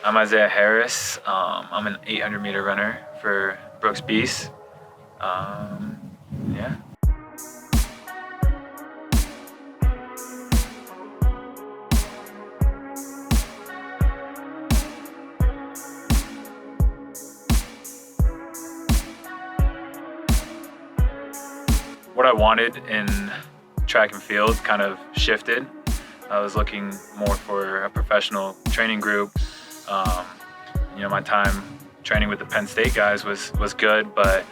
I'm Isaiah Harris. I'm an 800-meter runner for Brooks Beast. Yeah. What I wanted in track and field kind of shifted. I was looking more for a professional training group. My time training with the Penn State guys was good, but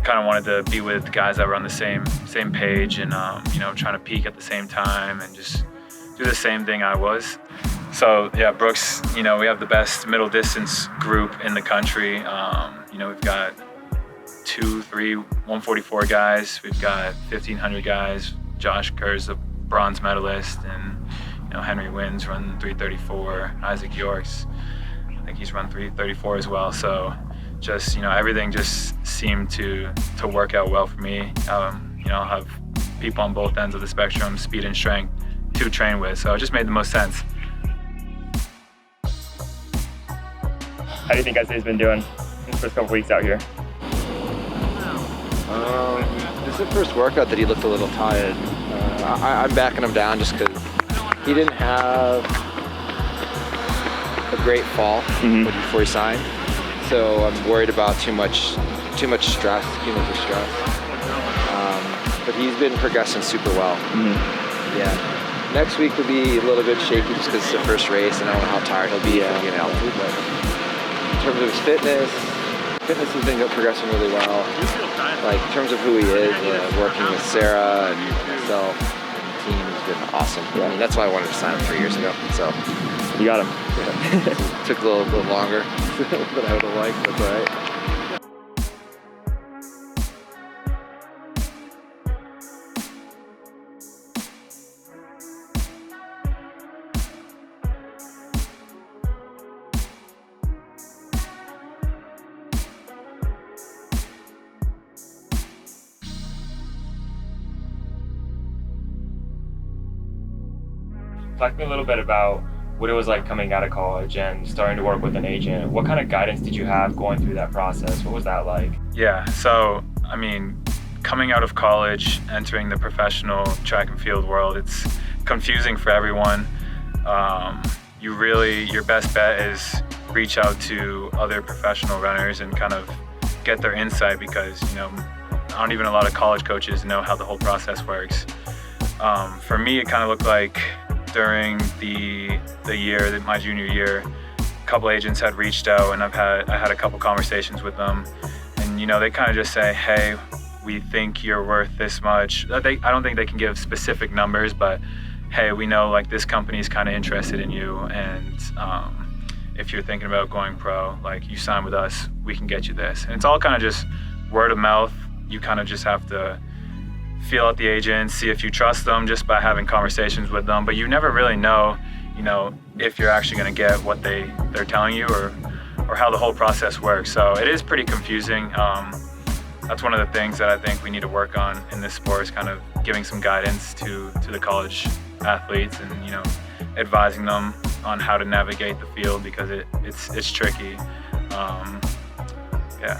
kind of wanted to be with guys that were on the same page and trying to peak at the same time and just do the same thing I was. So yeah, Brooks, we have the best middle distance group in the country. We've got 144 guys. We've got 1,500 guys. Josh Kerr's a bronze medalist, and Henry Wynn's run 3:34. Isaac York's, I think he's run 3:34 as well. So just everything just seemed to work out well for me. I'll have people on both ends of the spectrum, speed and strength, to train with. So it just made the most sense. How do you think Isaiah's been doing in the first couple weeks out here? This is the first workout that he looked a little tired. I'm backing him down just because he didn't have a great fall before he signed. So I'm worried about too much stress, cumulative stress. But he's been progressing super well. Yeah. Next week will be a little bit shaky just because it's the first race and I don't know how tired he'll be from being altitude. But in terms of his fitness has been progressing really well. Like in terms of who he is, working with Sarah and myself, the team has been awesome. Yeah. I mean, that's why I wanted to sign him 3 years ago. So you got him. Yeah. Took a little longer than I would have liked, but that's all right. Talk to me a little bit about what it was like coming out of college and starting to work with an agent. What kind of guidance did you have going through that process? What was that like? Yeah, so coming out of college, entering the professional track and field world, it's confusing for everyone. Your best bet is reach out to other professional runners and kind of get their insight because, not even a lot of college coaches know how the whole process works. For me, it kind of looked like during the year, my junior year, a couple agents had reached out and I had a couple conversations with them, and they kind of just say, hey, we think you're worth this much. I don't think they can give specific numbers, but hey, we know like this company's kind of interested in you, and if you're thinking about going pro, like you sign with us, we can get you this. And it's all kind of just word of mouth. You kind of just have to feel out the agents, see if you trust them just by having conversations with them, but you never really know, if you're actually going to get what they're telling you or how the whole process works. So it is pretty confusing. That's one of the things that I think we need to work on in this sport is kind of giving some guidance to the college athletes and advising them on how to navigate the field because it's tricky. Yeah.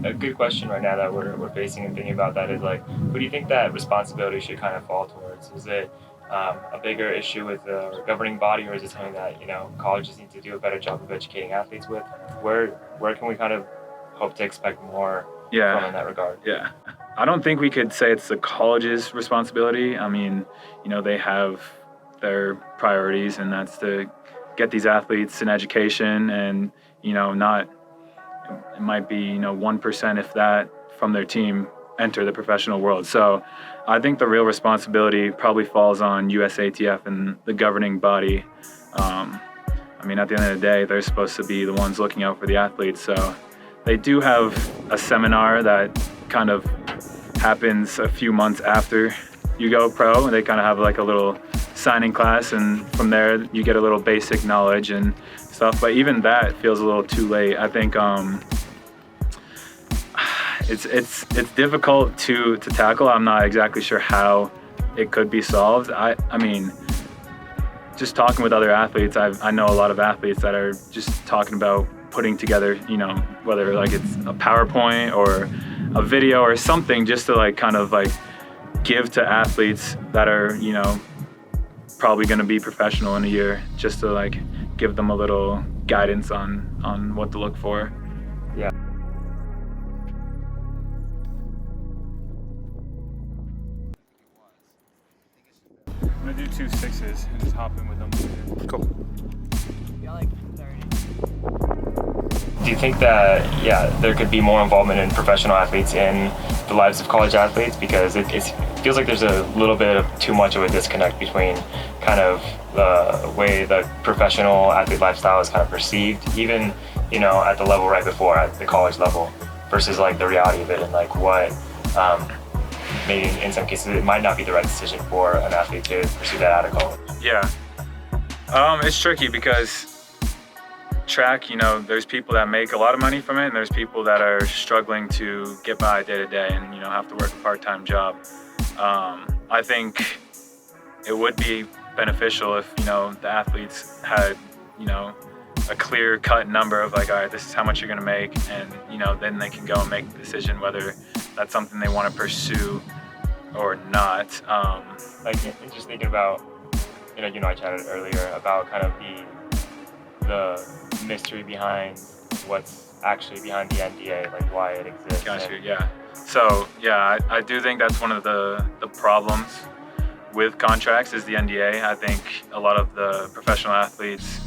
A good question right now that we're facing and thinking about that is like, who do you think that responsibility should kind of fall towards? Is it a bigger issue with the governing body, or is it something that colleges need to do a better job of educating athletes with? Where can we kind of hope to expect more from in that regard? Yeah, I don't think we could say it's the college's responsibility. I mean, they have their priorities, and that's to get these athletes an education and it might be 1% if that from their team enter the professional world. So I think the real responsibility probably falls on USATF and the governing body. At the end of the day, they're supposed to be the ones looking out for the athletes. So they do have a seminar that kind of happens a few months after you go pro, and they kind of have like a little signing class, and from there you get a little basic knowledge and stuff. But even that feels a little too late. I think it's difficult to tackle. I'm not exactly sure how it could be solved. I mean, just talking with other athletes, I know a lot of athletes that are just talking about putting together, whether like it's a PowerPoint or a video or something, just to like kind of like give to athletes that are, probably going to be professional in a year, just to like give them a little guidance on what to look for. Yeah. I'm gonna do 2 6s and just hop in with them. Cool. Do you think that, there could be more involvement in professional athletes in the lives of college athletes? Because it feels like there's a little bit of too much of a disconnect between kind of the way the professional athlete lifestyle is kind of perceived, even, at the level right before, at the college level, versus like the reality of it and like what, maybe in some cases it might not be the right decision for an athlete to pursue that out of college. Yeah. It's tricky because track, there's people that make a lot of money from it, and there's people that are struggling to get by day to day and, have to work a part-time job. I think it would be beneficial if, the athletes had, a clear-cut number of like, all right, this is how much you're going to make, and, then they can go and make the decision whether that's something they want to pursue or not. Like, just thinking about, you and I chatted earlier about kind of the mystery behind what's actually behind the NDA, like why it exists. Gotcha, yeah. So, yeah, I do think that's one of the problems with contracts is the NDA. I think a lot of the professional athletes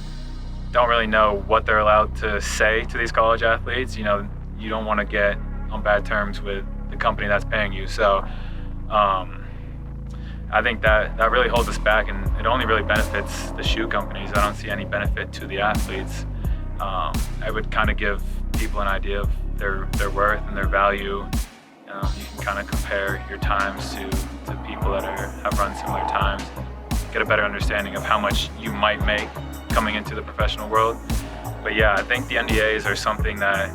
don't really know what they're allowed to say to these college athletes. You don't want to get on bad terms with the company that's paying you. So I think that really holds us back, and it only really benefits the shoe companies. I don't see any benefit to the athletes. I would kind of give people an idea of their worth and their value. You can kind of compare your times to people that have run similar times, get a better understanding of how much you might make coming into the professional world. But yeah, I think the NDAs are something that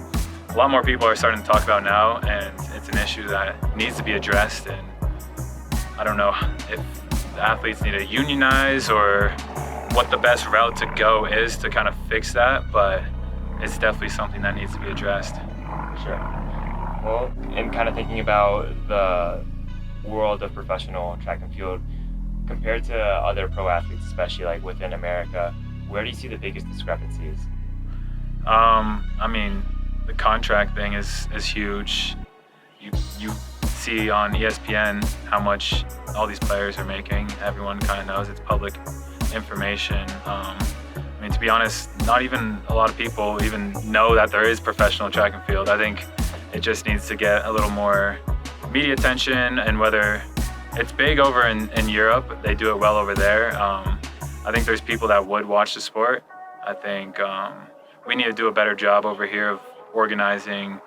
a lot more people are starting to talk about now, and it's an issue that needs to be addressed. And I don't know if the athletes need to unionize or what the best route to go is to kind of fix that, but it's definitely something that needs to be addressed. Sure. Well, and kind of thinking about the world of professional track and field compared to other pro athletes, especially like within America, where do you see the biggest discrepancies? I mean, the contract thing is huge. You see on ESPN how much all these players are making. Everyone kind of knows, it's public information. I mean, to be honest, not even a lot of people even know that there is professional track and field. I think it just needs to get a little more media attention, and whether it's big over in Europe, they do it well over there. I think there's people that would watch the sport. I think we need to do a better job over here of organizing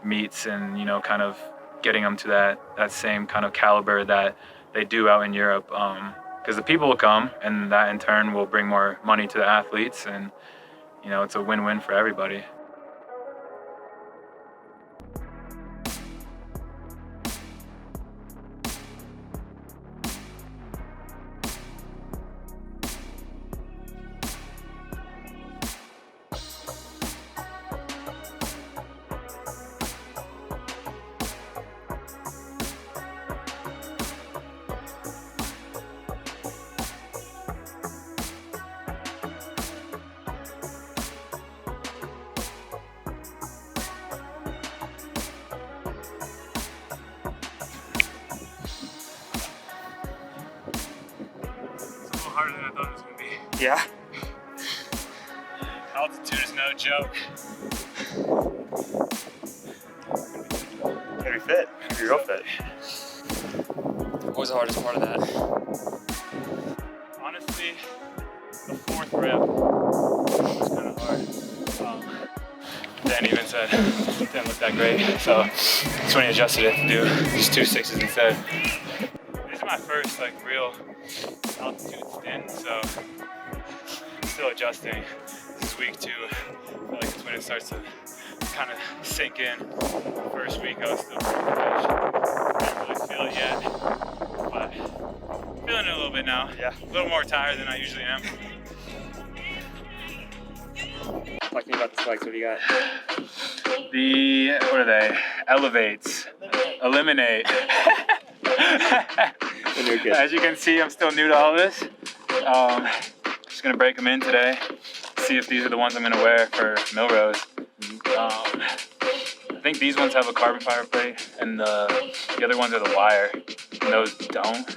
meets and, kind of getting them to that same kind of caliber that they do out in Europe. Because the people will come, and that in turn will bring more money to the athletes, and, it's a win-win for everybody. Harder than I thought it was going to be. Yeah. Altitude is no joke. Gotta be fit. Gotta be real fit. What was the hardest part of that? Honestly, the fourth rep was kind of hard. Dan even said it didn't look that great, so that's when he adjusted it to do just 2 6s instead. This is my first real altitude stint, so still adjusting. This is week 2. I feel like it's when it starts to kind of sink in. The first week I was still pretty fresh. Didn't really feel it yet, but Feeling it a little bit now. Yeah. A little more tired than I usually am. Talk to me about the spikes. What do you got? What are they? Elevates. Eliminate. As you can see, I'm still new to all this. Just gonna break them in today. See if these are the ones I'm gonna wear for Milrose. I think these ones have a carbon fiber plate, and the other ones are the wire, and those don't.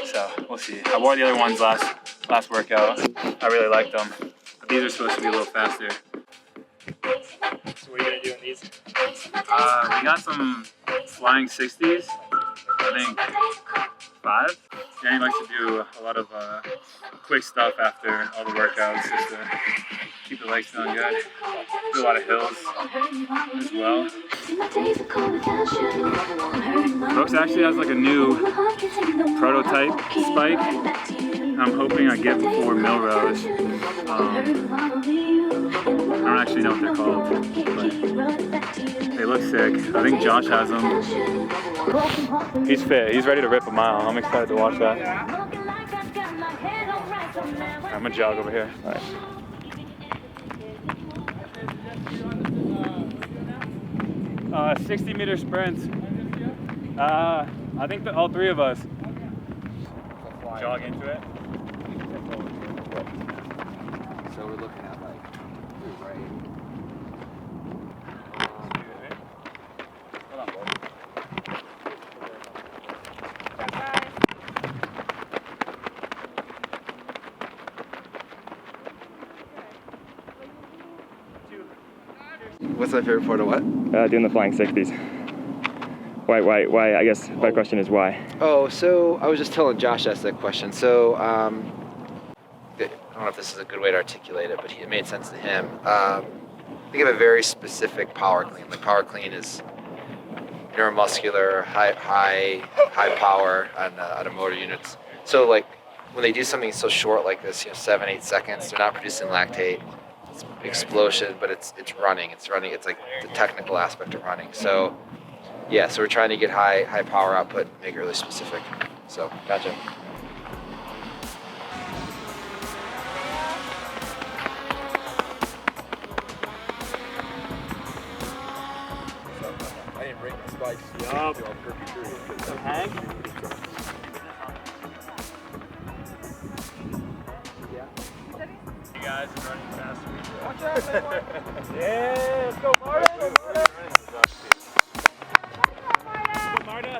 So we'll see. I wore the other ones last workout. I really liked them. But these are supposed to be a little faster. So what are you gonna do in these? We got some flying 60s. I think 5. Danny likes to do a lot of quick stuff after all the workouts just to keep the legs feeling good. Do a lot of hills as well. Brooks actually has like a new prototype spike. I'm hoping I get before Milrose. I don't actually know what they're called, but they look sick. I think Josh has them. He's fit. He's ready to rip a mile. I'm excited to watch that. I'm gonna jog over here. All right. 60-meter sprints. I think that all 3 of us jog into it. So we're looking at like right. Hold on, boy. What's my favorite part of what? Doing the flying 60s. Why? I guess my question is why. Oh, so I was just telling Josh asked that question. So I don't know if this is a good way to articulate it, but it made sense to him. Think of a very specific power clean. Like power clean is neuromuscular, high power on a motor units. So like when they do something so short like this, 7-8 seconds, they're not producing lactate. It's explosion, but it's running. It's like the technical aspect of running. So yeah, so we're trying to get high power output and make it really specific. So gotcha. I didn't break my spikes. Yup. Some Some hang? You guys are running faster. Watch out, Yeah, let's go, Marta. Marta.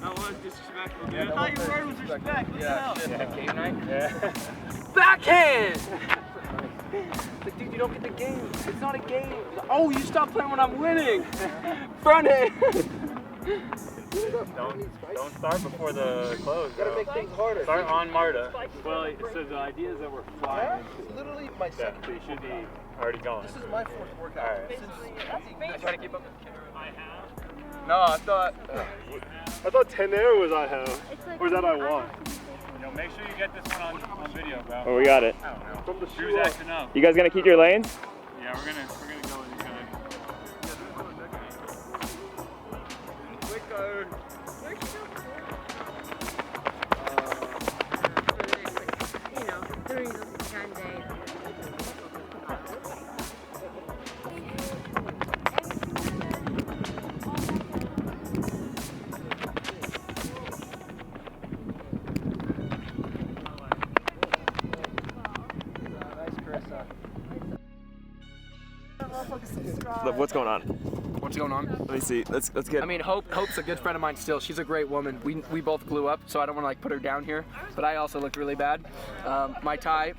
That was disrespectful, dude. I thought your word was respect. Yeah, game night? Yeah. Backhand! Like, dude, you don't get the game. It's not a game. Oh, you stop playing when I'm winning. Front hand. Don't start before the close. Gotta make things harder. Start on Marta. Well, so the idea is that we're flying. It's literally my second. So you should be already going. This is my 4th workout. All right. I try to keep up. I have. No, I thought 10 air was I have. Or is that I won? Make sure you get this one on video, bro. Oh, we got it. I don't know. From the Drew's shoe up. acting up. You guys gonna keep your lanes? Yeah, we're gonna go with each other. Quicker. What's going on? What's going on? Let me see. Let's get. I mean, Hope's a good friend of mine still. She's a great woman. We both glue up, so I don't want to like put her down here. But I also looked really bad. My tie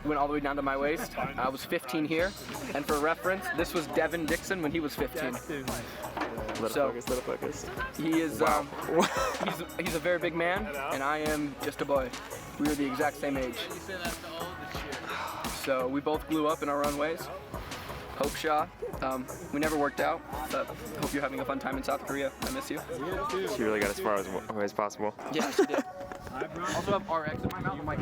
went all the way down to my waist. I was 15 here, and for reference, this was Devin Dixon when he was 15. Let it focus. He is he's a very big man, and I am just a boy. We were the exact same age. So we both blew up in our own ways. Hope Shaw, we never worked out, but hope you're having a fun time in South Korea. I miss you. She really got as far away as possible. Yeah, she did. Also have RX in my mouth.